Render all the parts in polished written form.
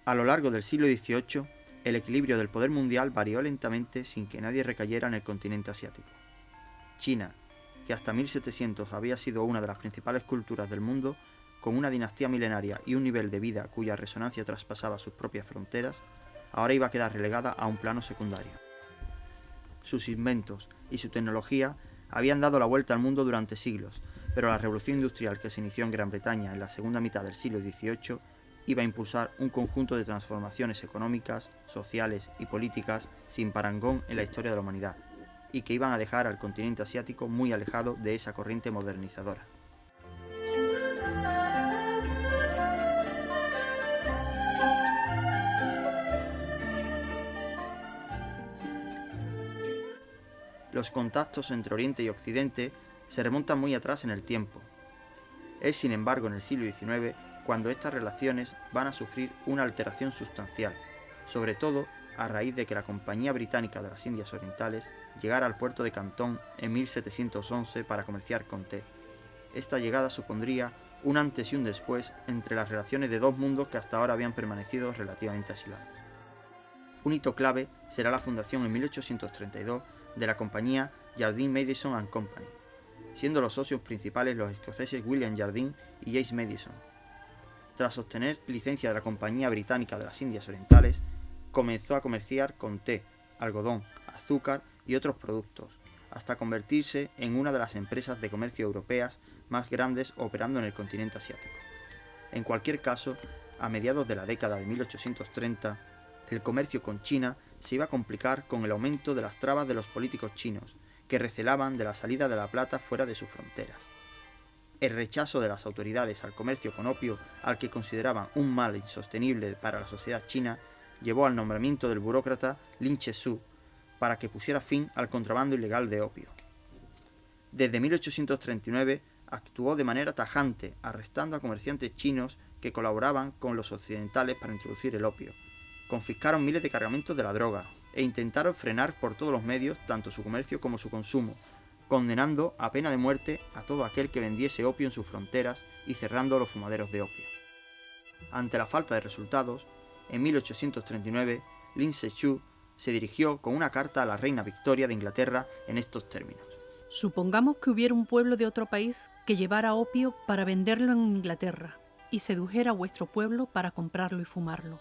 A lo largo del siglo XVIII, el equilibrio del poder mundial varió lentamente sin que nadie recayera en el continente asiático. China, que hasta 1700 había sido una de las principales culturas del mundo, con una dinastía milenaria y un nivel de vida cuya resonancia traspasaba sus propias fronteras, ahora iba a quedar relegada a un plano secundario. Sus inventos y su tecnología habían dado la vuelta al mundo durante siglos, pero la revolución industrial que se inició en Gran Bretaña en la segunda mitad del siglo XVIII iba a impulsar un conjunto de transformaciones económicas, sociales y políticas sin parangón en la historia de la humanidad, y que iban a dejar al continente asiático muy alejado de esa corriente modernizadora. Los contactos entre Oriente y Occidente se remontan muy atrás en el tiempo. Es, sin embargo, en el siglo XIX cuando estas relaciones van a sufrir una alteración sustancial, sobre todo a raíz de que la Compañía Británica de las Indias Orientales llegara al puerto de Cantón en 1711 para comerciar con té. Esta llegada supondría un antes y un después entre las relaciones de dos mundos que hasta ahora habían permanecido relativamente aislados. Un hito clave será la fundación en 1832 de la compañía Jardine Matheson & Company, siendo los socios principales los escoceses William Jardine y James Madison. Tras obtener licencia de la Compañía Británica de las Indias Orientales, comenzó a comerciar con té, algodón, azúcar y otros productos, hasta convertirse en una de las empresas de comercio europeas más grandes operando en el continente asiático. En cualquier caso, a mediados de la década de 1830, el comercio con China se iba a complicar con el aumento de las trabas de los políticos chinos, que recelaban de la salida de la plata fuera de sus fronteras. El rechazo de las autoridades al comercio con opio, al que consideraban un mal insostenible para la sociedad china, llevó al nombramiento del burócrata Lin Che-su para que pusiera fin al contrabando ilegal de opio. Desde 1839 actuó de manera tajante, arrestando a comerciantes chinos que colaboraban con los occidentales para introducir el opio. Confiscaron miles de cargamentos de la droga e intentaron frenar por todos los medios tanto su comercio como su consumo, condenando a pena de muerte a todo aquel que vendiese opio en sus fronteras y cerrando los fumaderos de opio. Ante la falta de resultados, en 1839, Lin Se-chu se dirigió con una carta a la reina Victoria de Inglaterra en estos términos. Supongamos que hubiera un pueblo de otro país que llevara opio para venderlo en Inglaterra y sedujera a vuestro pueblo para comprarlo y fumarlo.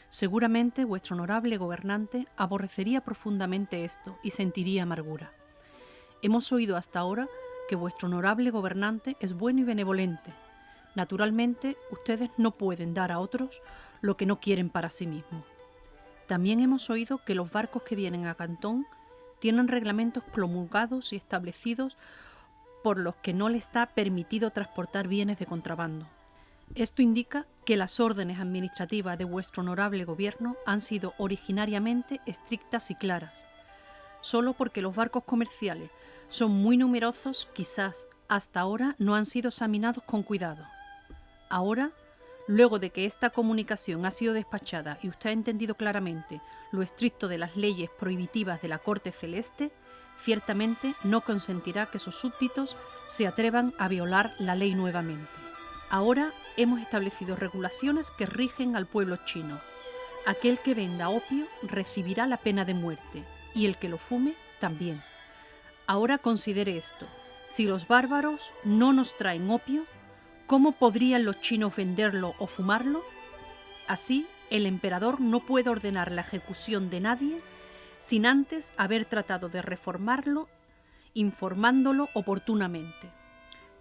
Seguramente vuestro honorable gobernante aborrecería profundamente esto y sentiría amargura. Hemos oído hasta ahora que vuestro honorable gobernante es bueno y benevolente. Naturalmente, ustedes no pueden dar a otros lo que no quieren para sí mismos. También hemos oído que los barcos que vienen a Cantón tienen reglamentos promulgados y establecidos por los que no les está permitido transportar bienes de contrabando. Esto indica que las órdenes administrativas de vuestro honorable gobierno han sido originariamente estrictas y claras. Solo porque los barcos comerciales son muy numerosos, quizás hasta ahora no han sido examinados con cuidado. Ahora, luego de que esta comunicación ha sido despachada y usted ha entendido claramente lo estricto de las leyes prohibitivas de la Corte Celeste, ciertamente no consentirá que sus súbditos se atrevan a violar la ley nuevamente. Ahora hemos establecido regulaciones que rigen al pueblo chino. Aquel que venda opio recibirá la pena de muerte y el que lo fume también. Ahora considere esto: si los bárbaros no nos traen opio, ¿cómo podrían los chinos venderlo o fumarlo? Así, el emperador no puede ordenar la ejecución de nadie sin antes haber tratado de reformarlo, informándolo oportunamente.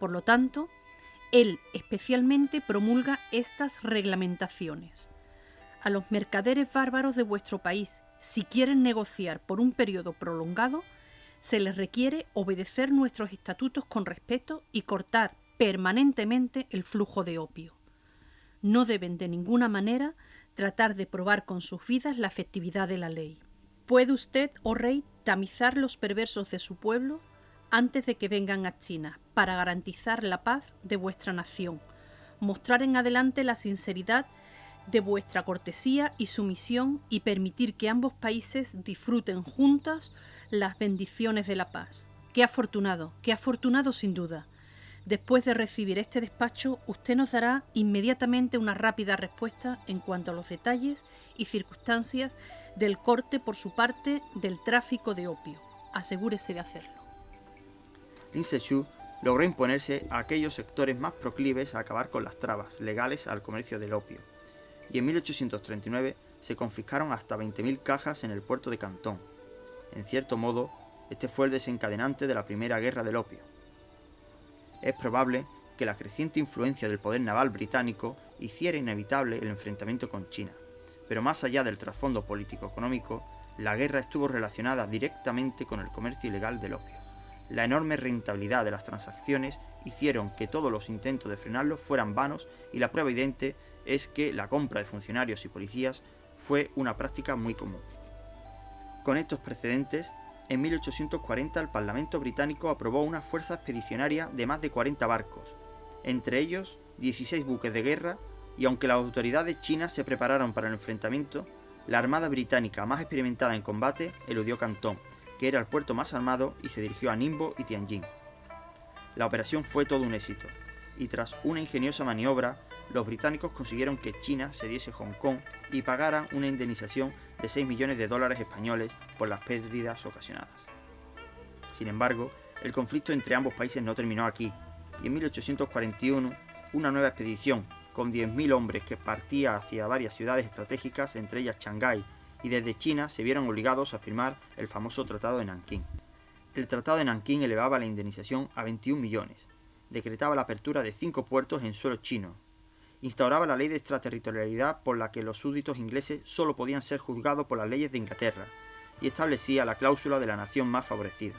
Por lo tanto, él especialmente promulga estas reglamentaciones. A los mercaderes bárbaros de vuestro país, si quieren negociar por un periodo prolongado, se les requiere obedecer nuestros estatutos con respeto y cortar permanentemente el flujo de opio. No deben de ninguna manera tratar de probar con sus vidas la efectividad de la ley. ¿Puede usted, oh rey, tamizar los perversos de su pueblo antes de que vengan a China para garantizar la paz de vuestra nación, mostrar en adelante la sinceridad de vuestra cortesía y sumisión y permitir que ambos países disfruten juntas las bendiciones de la paz? ¡Qué afortunado sin duda! Después de recibir este despacho, usted nos dará inmediatamente una rápida respuesta en cuanto a los detalles y circunstancias del corte por su parte del tráfico de opio. Asegúrese de hacerlo. Lin Se-chu logró imponerse a aquellos sectores más proclives a acabar con las trabas legales al comercio del opio, y en 1839 se confiscaron hasta 20.000 cajas en el puerto de Cantón. En cierto modo, este fue el desencadenante de la Primera Guerra del Opio. Es probable que la creciente influencia del poder naval británico hiciera inevitable el enfrentamiento con China, pero más allá del trasfondo político-económico, la guerra estuvo relacionada directamente con el comercio ilegal del opio. La enorme rentabilidad de las transacciones hicieron que todos los intentos de frenarlo fueran vanos, y la prueba evidente es que la compra de funcionarios y policías fue una práctica muy común. Con estos precedentes, en 1840 el Parlamento británico aprobó una fuerza expedicionaria de más de 40 barcos, entre ellos 16 buques de guerra, y aunque las autoridades chinas se prepararon para el enfrentamiento, la armada británica más experimentada en combate eludió Cantón, que era el puerto más armado, y se dirigió a Ningbo y Tianjin. La operación fue todo un éxito, y tras una ingeniosa maniobra, los británicos consiguieron que China cediese Hong Kong y pagara una indemnización de 6 millones de dólares españoles por las pérdidas ocasionadas. Sin embargo, el conflicto entre ambos países no terminó aquí, y en 1841 una nueva expedición con 10.000 hombres que partía hacia varias ciudades estratégicas, entre ellas Shanghái, y desde China se vieron obligados a firmar el famoso Tratado de Nankín. El Tratado de Nankín elevaba la indemnización a 21 millones, decretaba la apertura de 5 puertos en suelo chino, instauraba la ley de extraterritorialidad por la que los súbditos ingleses solo podían ser juzgados por las leyes de Inglaterra, y establecía la cláusula de la nación más favorecida.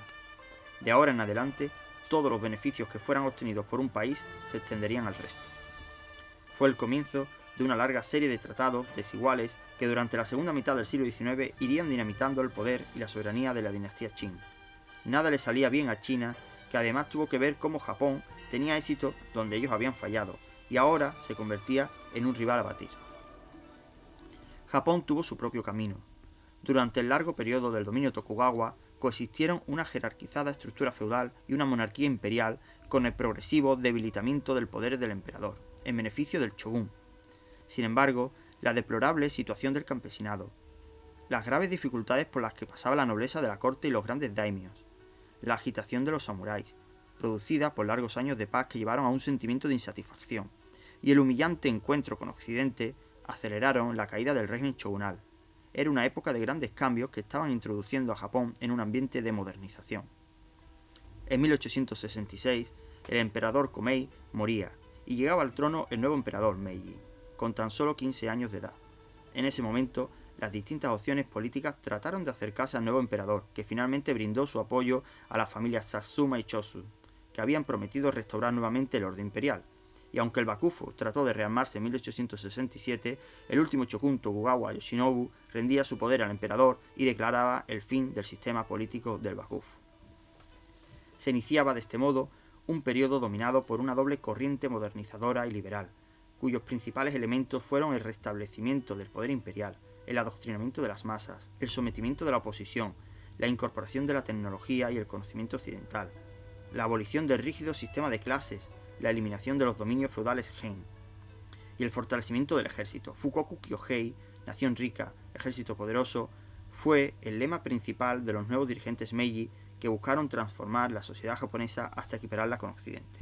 De ahora en adelante, todos los beneficios que fueran obtenidos por un país se extenderían al resto. Fue el comienzo de una larga serie de tratados desiguales que durante la segunda mitad del siglo XIX irían dinamitando el poder y la soberanía de la dinastía Qing. Nada le salía bien a China, que además tuvo que ver cómo Japón tenía éxito donde ellos habían fallado, y ahora se convertía en un rival a batir. Japón tuvo su propio camino. Durante el largo periodo del dominio Tokugawa coexistieron una jerarquizada estructura feudal y una monarquía imperial con el progresivo debilitamiento del poder del emperador, en beneficio del shogun. Sin embargo, la deplorable situación del campesinado, las graves dificultades por las que pasaba la nobleza de la corte y los grandes daimios, la agitación de los samuráis, producida por largos años de paz que llevaron a un sentimiento de insatisfacción, y el humillante encuentro con Occidente aceleraron la caída del régimen shogunal. Era una época de grandes cambios que estaban introduciendo a Japón en un ambiente de modernización. En 1866, el emperador Komei moría, y llegaba al trono el nuevo emperador Meiji, con tan solo 15 años de edad. En ese momento, las distintas opciones políticas trataron de acercarse al nuevo emperador, que finalmente brindó su apoyo a las familias Satsuma y Chosu, que habían prometido restaurar nuevamente el orden imperial. Y aunque el Bakufu trató de rearmarse en 1867, el último shogun Tokugawa Yoshinobu rendía su poder al emperador y declaraba el fin del sistema político del Bakufu. Se iniciaba de este modo un periodo dominado por una doble corriente modernizadora y liberal, cuyos principales elementos fueron el restablecimiento del poder imperial, el adoctrinamiento de las masas, el sometimiento de la oposición, la incorporación de la tecnología y el conocimiento occidental, la abolición del rígido sistema de clases, la eliminación de los dominios feudales Gen, y el fortalecimiento del ejército. Fukoku Kyohei, nación rica, ejército poderoso, fue el lema principal de los nuevos dirigentes Meiji que buscaron transformar la sociedad japonesa hasta equipararla con Occidente.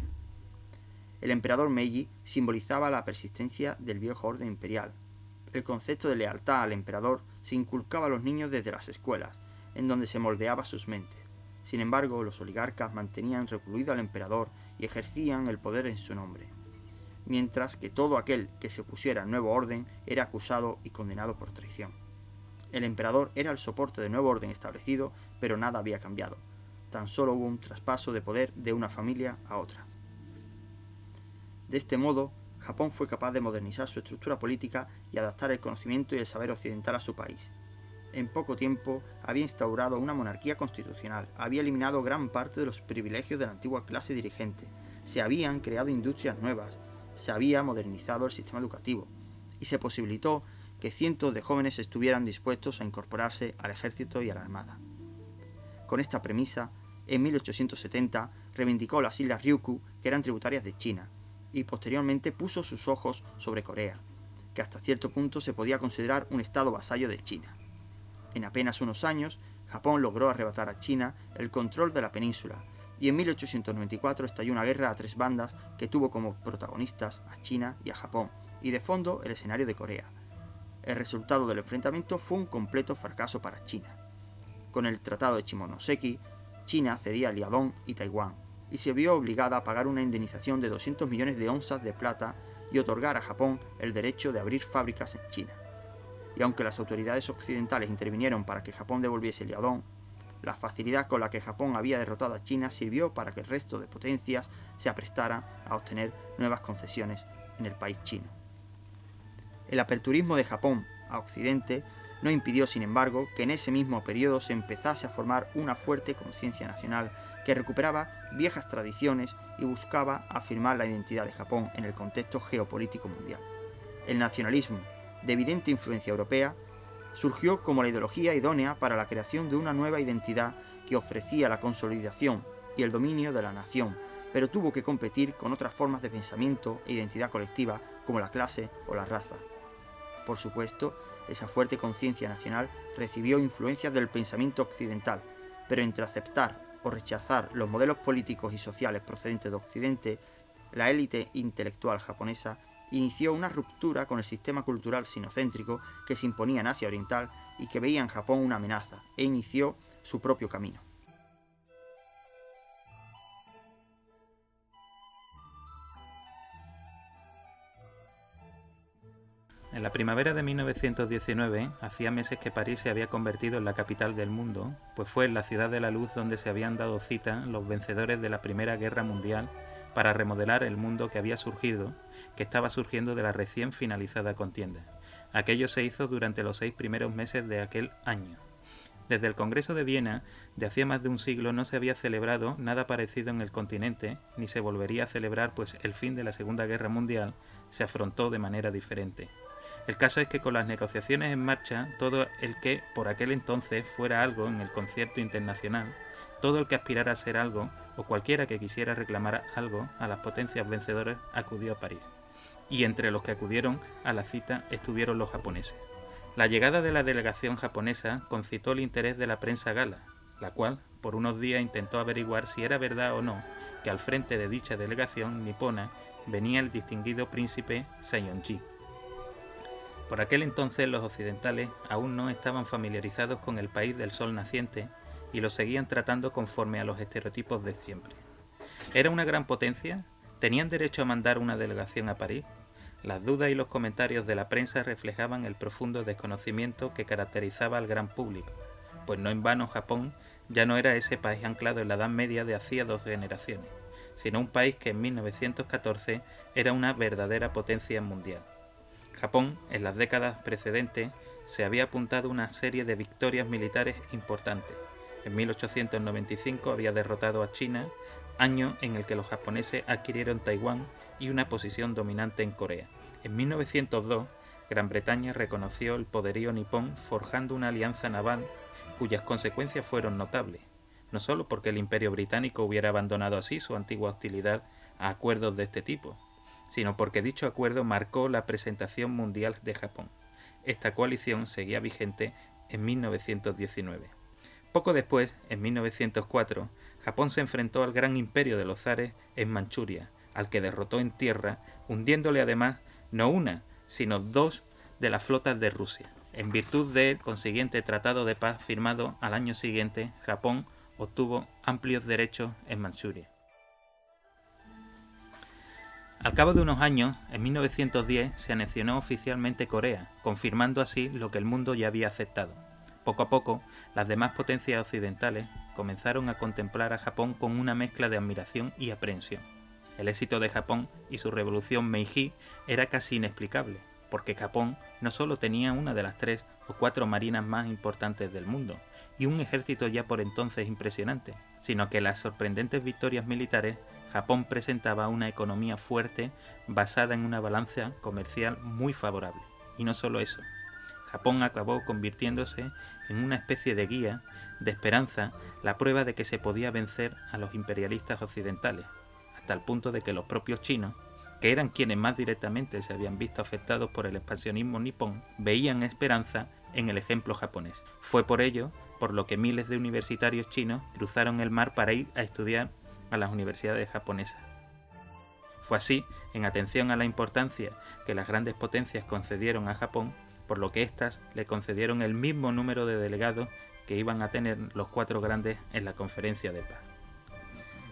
El emperador Meiji simbolizaba la persistencia del viejo orden imperial. El concepto de lealtad al emperador se inculcaba a los niños desde las escuelas, en donde se moldeaba sus mentes. Sin embargo, los oligarcas mantenían recluido al emperador y ejercían el poder en su nombre, mientras que todo aquel que se opusiera al nuevo orden era acusado y condenado por traición. El emperador era el soporte del nuevo orden establecido, pero nada había cambiado. Tan solo hubo un traspaso de poder de una familia a otra. De este modo, Japón fue capaz de modernizar su estructura política y adaptar el conocimiento y el saber occidental a su país. En poco tiempo había instaurado una monarquía constitucional, había eliminado gran parte de los privilegios de la antigua clase dirigente, se habían creado industrias nuevas, se había modernizado el sistema educativo y se posibilitó que cientos de jóvenes estuvieran dispuestos a incorporarse al ejército y a la armada. Con esta premisa, en 1870, reivindicó las islas Ryukyu, que eran tributarias de China, y posteriormente puso sus ojos sobre Corea, que hasta cierto punto se podía considerar un estado vasallo de China. En apenas unos años, Japón logró arrebatar a China el control de la península, y en 1894 estalló una guerra a tres bandas que tuvo como protagonistas a China y a Japón, y de fondo el escenario de Corea. El resultado del enfrentamiento fue un completo fracaso para China. Con el Tratado de Shimonoseki, China cedía Liaodong y Taiwán, y se vio obligada a pagar una indemnización de 200 millones de onzas de plata y otorgar a Japón el derecho de abrir fábricas en China. Y aunque las autoridades occidentales intervinieron para que Japón devolviese Liaodong, la facilidad con la que Japón había derrotado a China sirvió para que el resto de potencias se aprestaran a obtener nuevas concesiones en el país chino. El aperturismo de Japón a Occidente no impidió, sin embargo, que en ese mismo periodo se empezase a formar una fuerte conciencia nacional que recuperaba viejas tradiciones y buscaba afirmar la identidad de Japón en el contexto geopolítico mundial. El nacionalismo, de evidente influencia europea, surgió como la ideología idónea para la creación de una nueva identidad que ofrecía la consolidación y el dominio de la nación, pero tuvo que competir con otras formas de pensamiento e identidad colectiva como la clase o la raza. Por supuesto, esa fuerte conciencia nacional recibió influencias del pensamiento occidental, pero entre aceptar o rechazar los modelos políticos y sociales procedentes de Occidente, la élite intelectual japonesa inició una ruptura con el sistema cultural sinocéntrico que se imponía en Asia Oriental y que veía en Japón una amenaza, e inició su propio camino. En la primavera de 1919, hacía meses que París se había convertido en la capital del mundo, pues fue en la Ciudad de la Luz donde se habían dado cita los vencedores de la Primera Guerra Mundial para remodelar el mundo que estaba surgiendo de la recién finalizada contienda. Aquello se hizo durante los 6 primeros meses de aquel año. Desde el Congreso de Viena, de hacía más de un siglo, no se había celebrado nada parecido en el continente, ni se volvería a celebrar, pues el fin de la Segunda Guerra Mundial se afrontó de manera diferente. El caso es que con las negociaciones en marcha, todo el que por aquel entonces fuera algo en el concierto internacional, todo el que aspirara a ser algo, o cualquiera que quisiera reclamar algo a las potencias vencedoras, acudió a París. Y entre los que acudieron a la cita estuvieron los japoneses. La llegada de la delegación japonesa concitó el interés de la prensa gala, la cual por unos días intentó averiguar si era verdad o no que al frente de dicha delegación nipona venía el distinguido príncipe Saionji. Por aquel entonces los occidentales aún no estaban familiarizados con el país del sol naciente y lo seguían tratando conforme a los estereotipos de siempre. ¿Era una gran potencia? ¿Tenían derecho a mandar una delegación a París? Las dudas y los comentarios de la prensa reflejaban el profundo desconocimiento que caracterizaba al gran público, pues no en vano Japón ya no era ese país anclado en la Edad Media de hacía 2 generaciones, sino un país que en 1914 era una verdadera potencia mundial. Japón, en las décadas precedentes, se había apuntado una serie de victorias militares importantes. En 1895 había derrotado a China, año en el que los japoneses adquirieron Taiwán y una posición dominante en Corea. En 1902, Gran Bretaña reconoció el poderío nipón forjando una alianza naval cuyas consecuencias fueron notables, no solo porque el Imperio Británico hubiera abandonado así su antigua hostilidad a acuerdos de este tipo, sino porque dicho acuerdo marcó la presentación mundial de Japón. Esta coalición seguía vigente en 1919. Poco después, en 1904, Japón se enfrentó al gran imperio de los zares en Manchuria, al que derrotó en tierra, hundiéndole además no una, sino 2 de las flotas de Rusia. En virtud del consiguiente tratado de paz firmado al año siguiente, Japón obtuvo amplios derechos en Manchuria. Al cabo de unos años, en 1910, se anexionó oficialmente Corea, confirmando así lo que el mundo ya había aceptado. Poco a poco, las demás potencias occidentales comenzaron a contemplar a Japón con una mezcla de admiración y aprehensión. El éxito de Japón y su revolución Meiji era casi inexplicable, porque Japón no solo tenía una de las 3 o 4 marinas más importantes del mundo y un ejército ya por entonces impresionante, sino que las sorprendentes victorias militares Japón presentaba una economía fuerte basada en una balanza comercial muy favorable. Y no solo eso. Japón acabó convirtiéndose en una especie de guía, de esperanza, la prueba de que se podía vencer a los imperialistas occidentales, hasta el punto de que los propios chinos, que eran quienes más directamente se habían visto afectados por el expansionismo nipón, veían esperanza en el ejemplo japonés. Fue por ello por lo que miles de universitarios chinos cruzaron el mar para ir a estudiar a las universidades japonesas. Fue así, en atención a la importancia que las grandes potencias concedieron a Japón, por lo que éstas le concedieron el mismo número de delegados que iban a tener los 4 grandes en la conferencia de paz.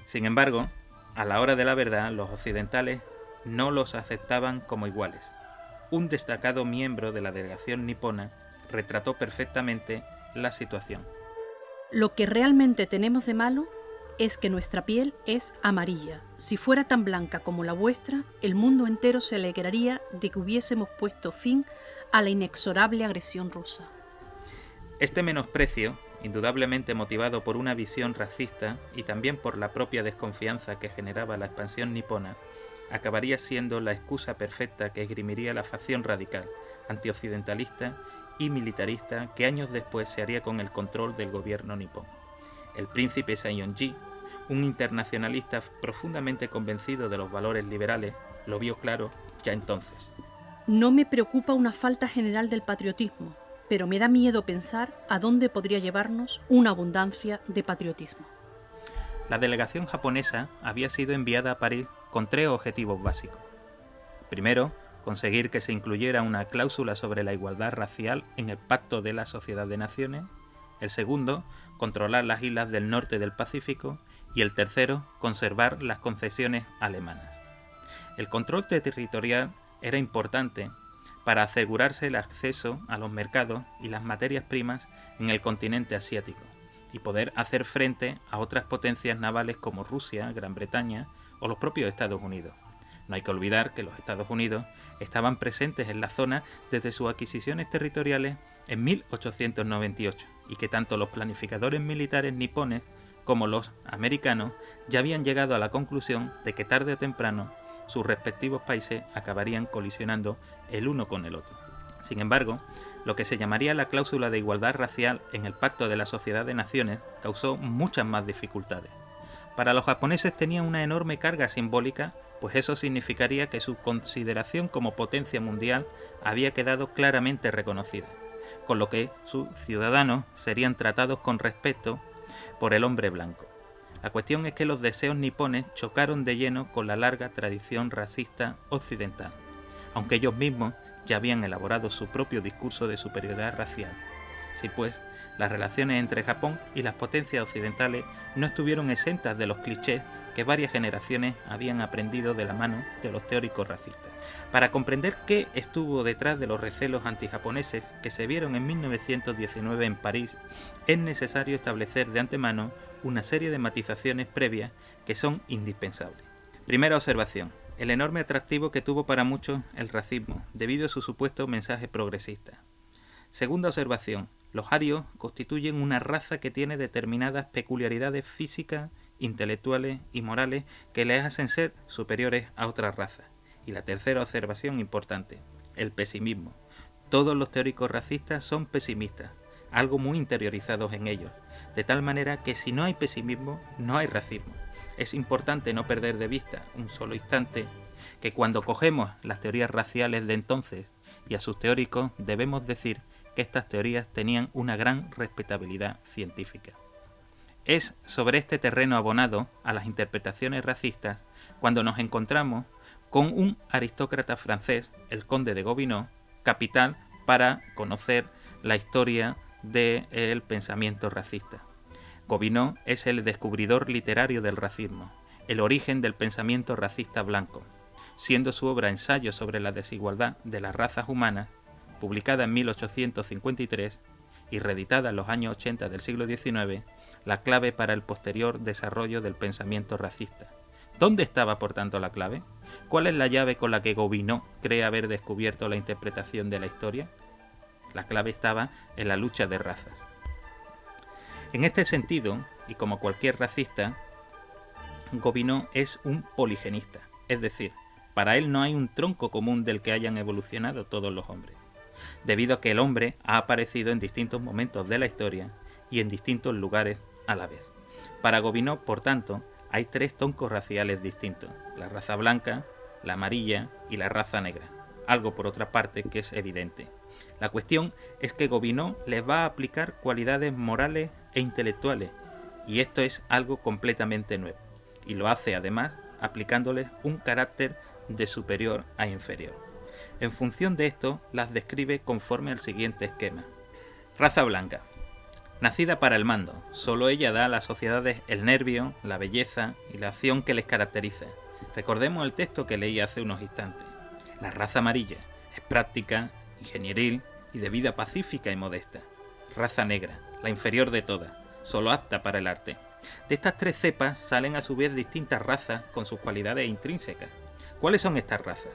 Sin embargo, a la hora de la verdad, los occidentales no los aceptaban como iguales. Un destacado miembro de la delegación nipona retrató perfectamente la situación. Lo que realmente tenemos de malo es que nuestra piel es amarilla. Si fuera tan blanca como la vuestra, el mundo entero se alegraría de que hubiésemos puesto fin a la inexorable agresión rusa. Este menosprecio, indudablemente motivado por una visión racista y también por la propia desconfianza que generaba la expansión nipona, acabaría siendo la excusa perfecta que esgrimiría la facción radical, antioccidentalista y militarista que años después se haría con el control del gobierno nipón. El príncipe Saionji, un internacionalista profundamente convencido de los valores liberales, lo vio claro ya entonces. No me preocupa una falta general del patriotismo, pero me da miedo pensar a dónde podría llevarnos una abundancia de patriotismo. La delegación japonesa había sido enviada a París con 3 objetivos básicos. Primero, conseguir que se incluyera una cláusula sobre la igualdad racial en el Pacto de la Sociedad de Naciones. El segundo, controlar las islas del norte del Pacífico. Y el tercero, conservar las concesiones alemanas. El control territorial era importante para asegurarse el acceso a los mercados y las materias primas en el continente asiático y poder hacer frente a otras potencias navales como Rusia, Gran Bretaña o los propios Estados Unidos. No hay que olvidar que los Estados Unidos estaban presentes en la zona desde sus adquisiciones territoriales en 1898 y que tanto los planificadores militares nipones como los americanos ya habían llegado a la conclusión de que tarde o temprano sus respectivos países acabarían colisionando el uno con el otro. Sin embargo, lo que se llamaría la cláusula de igualdad racial en el Pacto de la Sociedad de Naciones causó muchas más dificultades. Para los japoneses tenía una enorme carga simbólica, pues eso significaría que su consideración como potencia mundial había quedado claramente reconocida, con lo que sus ciudadanos serían tratados con respeto por el hombre blanco. La cuestión es que los deseos nipones chocaron de lleno con la larga tradición racista occidental, aunque ellos mismos ya habían elaborado su propio discurso de superioridad racial. Sí, pues, las relaciones entre Japón y las potencias occidentales no estuvieron exentas de los clichés que varias generaciones habían aprendido de la mano de los teóricos racistas. Para comprender qué estuvo detrás de los recelos antijaponeses que se vieron en 1919 en París, es necesario establecer de antemano una serie de matizaciones previas que son indispensables. Primera observación: el enorme atractivo que tuvo para muchos el racismo, debido a su supuesto mensaje progresista. Segunda observación: los arios constituyen una raza que tiene determinadas peculiaridades físicas, intelectuales y morales que les hacen ser superiores a otras razas. Y la tercera observación importante: el pesimismo. Todos los teóricos racistas son pesimistas, algo muy interiorizados en ellos, de tal manera que si no hay pesimismo, no hay racismo. Es importante no perder de vista un solo instante que cuando cogemos las teorías raciales de entonces y a sus teóricos debemos decir que estas teorías tenían una gran respetabilidad científica. Es sobre este terreno abonado a las interpretaciones racistas cuando nos encontramos con un aristócrata francés, el conde de Gobineau, capital para conocer la historia del pensamiento racista. Gobineau es el descubridor literario del racismo, el origen del pensamiento racista blanco, siendo su obra Ensayo sobre la desigualdad de las razas humanas, publicada en 1853 y reeditada en los años 80 del siglo XIX, la clave para el posterior desarrollo del pensamiento racista. ¿Dónde estaba, por tanto, la clave? ¿Cuál es la llave con la que Gobineau cree haber descubierto la interpretación de la historia? La clave estaba en la lucha de razas. En este sentido, y como cualquier racista, Gobineau es un poligenista, es decir, para él no hay un tronco común del que hayan evolucionado todos los hombres. debido a que el hombre ha aparecido en distintos momentos de la historia y en distintos lugares a la vez. Para Gobineau, por tanto, hay 3 troncos raciales distintos: la raza blanca, la amarilla y la raza negra, algo por otra parte que es evidente. La cuestión es que Gobineau les va a aplicar cualidades morales e intelectuales, y esto es algo completamente nuevo, y lo hace además aplicándoles un carácter de superior a inferior. En función de esto, las describe conforme al siguiente esquema. Raza blanca. Nacida para el mando, solo ella da a las sociedades el nervio, la belleza y la acción que les caracteriza. Recordemos el texto que leí hace unos instantes. La raza amarilla es práctica, ingenieril y de vida pacífica y modesta. Raza negra, la inferior de todas, solo apta para el arte. De estas 3 cepas salen a su vez distintas razas con sus cualidades intrínsecas. ¿Cuáles son estas razas?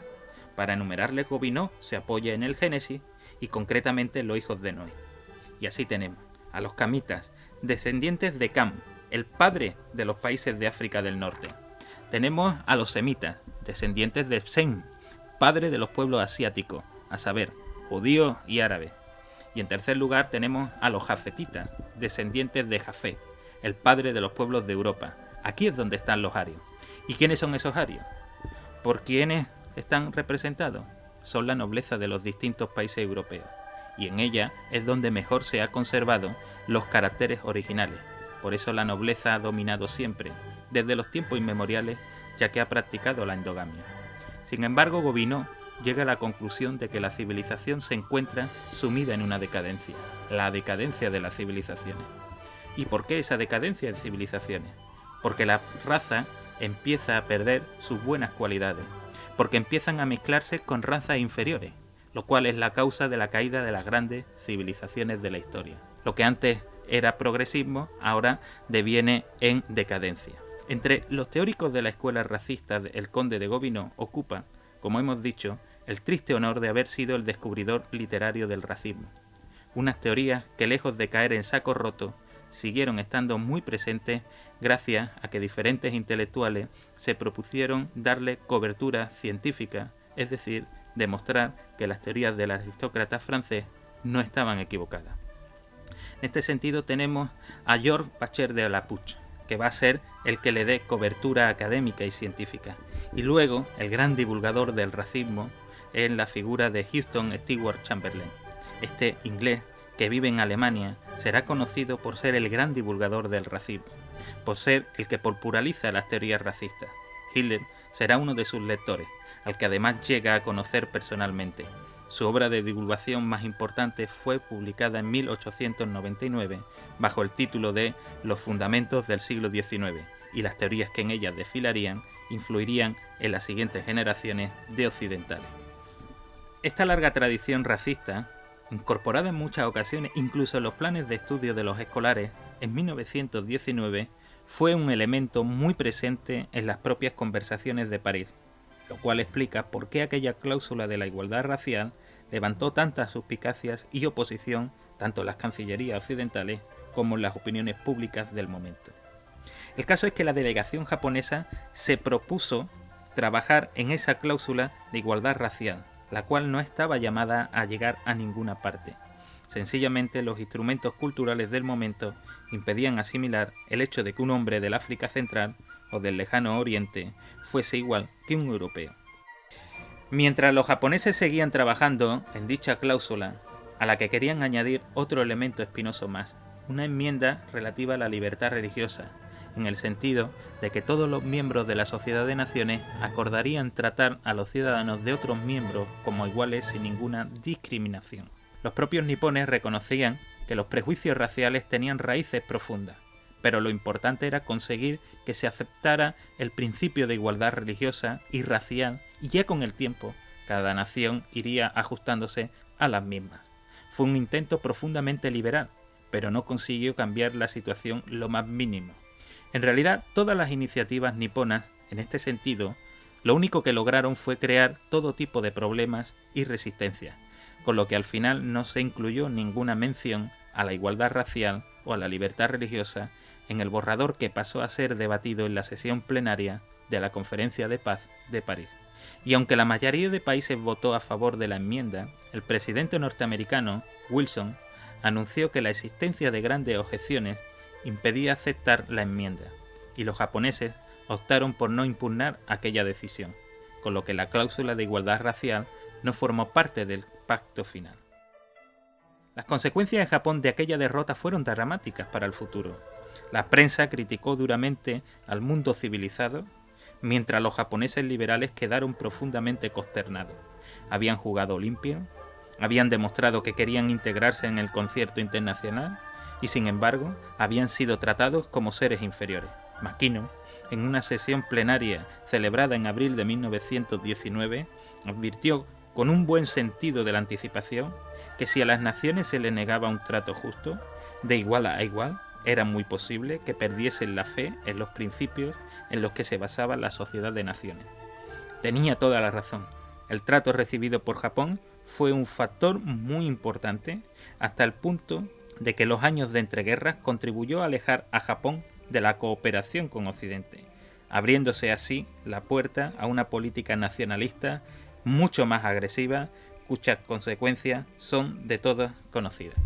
Para enumerarles, Gobineau se apoya en el Génesis y concretamente en los hijos de Noé. Y así tenemos a los camitas, descendientes de Cam, el padre de los países de África del Norte. Tenemos a los semitas, descendientes de Sem, padre de los pueblos asiáticos, a saber, judíos y árabes. Y en tercer lugar tenemos a los jafetitas, descendientes de Jafé, el padre de los pueblos de Europa. Aquí es donde están los arios. ¿Y quiénes son esos arios? ¿Por quiénes están representados? Son la nobleza de los distintos países europeos, y en ella es donde mejor se ha conservado los caracteres originales. Por eso la nobleza ha dominado siempre, desde los tiempos inmemoriales, ya que ha practicado la endogamia. Sin embargo, Gobineau llega a la conclusión de que la civilización se encuentra sumida en una decadencia, la decadencia de las civilizaciones. ¿Y por qué esa decadencia de civilizaciones? Porque la raza empieza a perder sus buenas cualidades, porque empiezan a mezclarse con razas inferiores, lo cual es la causa de la caída de las grandes civilizaciones de la historia. Lo que antes era progresismo, ahora deviene en decadencia. Entre los teóricos de la escuela racista, el conde de Gobineau ocupa, como hemos dicho, el triste honor de haber sido el descubridor literario del racismo. Unas teorías que, lejos de caer en saco roto, siguieron estando muy presentes gracias a que diferentes intelectuales se propusieron darle cobertura científica, es decir, demostrar que las teorías del aristócrata francés no estaban equivocadas. En este sentido tenemos a Georges Pacher de la Puch, que va a ser el que le dé cobertura académica y científica, y luego el gran divulgador del racismo en la figura de Houston Stewart Chamberlain. Este inglés, que vive en Alemania, será conocido por ser el gran divulgador del racismo, por ser el que populariza las teorías racistas. Hitler será uno de sus lectores, al que además llega a conocer personalmente. Su obra de divulgación más importante fue publicada en 1899 bajo el título de Los fundamentos del siglo XIX, y las teorías que en ellas desfilarían influirían en las siguientes generaciones de occidentales. Esta larga tradición racista, incorporada en muchas ocasiones incluso en los planes de estudio de los escolares, en 1919 fue un elemento muy presente en las propias conversaciones de París, lo cual explica por qué aquella cláusula de la igualdad racial levantó tantas suspicacias y oposición tanto en las cancillerías occidentales como en las opiniones públicas del momento. El caso es que la delegación japonesa se propuso trabajar en esa cláusula de igualdad racial, la cual no estaba llamada a llegar a ninguna parte. Sencillamente los instrumentos culturales del momento impedían asimilar el hecho de que un hombre del África Central o del Lejano Oriente fuese igual que un europeo. Mientras los japoneses seguían trabajando en dicha cláusula, a la que querían añadir otro elemento espinoso más, una enmienda relativa a la libertad religiosa, en el sentido de que todos los miembros de la Sociedad de Naciones acordarían tratar a los ciudadanos de otros miembros como iguales sin ninguna discriminación. Los propios nipones reconocían que los prejuicios raciales tenían raíces profundas, pero lo importante era conseguir que se aceptara el principio de igualdad religiosa y racial, y ya con el tiempo cada nación iría ajustándose a las mismas. Fue un intento profundamente liberal, pero no consiguió cambiar la situación lo más mínimo. En realidad, todas las iniciativas niponas, en este sentido, lo único que lograron fue crear todo tipo de problemas y resistencias, con lo que al final no se incluyó ninguna mención a la igualdad racial o a la libertad religiosa en el borrador que pasó a ser debatido en la sesión plenaria de la Conferencia de Paz de París. Y aunque la mayoría de países votó a favor de la enmienda, el presidente norteamericano, Wilson, anunció que la existencia de grandes objeciones impedía aceptar la enmienda, y los japoneses optaron por no impugnar aquella decisión, con lo que la cláusula de igualdad racial no formó parte del pacto final. Las consecuencias en Japón de aquella derrota fueron dramáticas para el futuro. La prensa criticó duramente al mundo civilizado, mientras los japoneses liberales quedaron profundamente consternados. Habían jugado limpio, habían demostrado que querían integrarse en el concierto internacional y sin embargo habían sido tratados como seres inferiores. Makino, en una sesión plenaria celebrada en abril de 1919, advirtió con un buen sentido de la anticipación que si a las naciones se les negaba un trato justo, de igual a igual, era muy posible que perdiesen la fe en los principios en los que se basaba la sociedad de naciones. Tenía toda la razón. El trato recibido por Japón fue un factor muy importante hasta el punto de que los años de entreguerras contribuyó a alejar a Japón de la cooperación con Occidente, abriéndose así la puerta a una política nacionalista mucho más agresiva, cuyas consecuencias son de todas conocidas.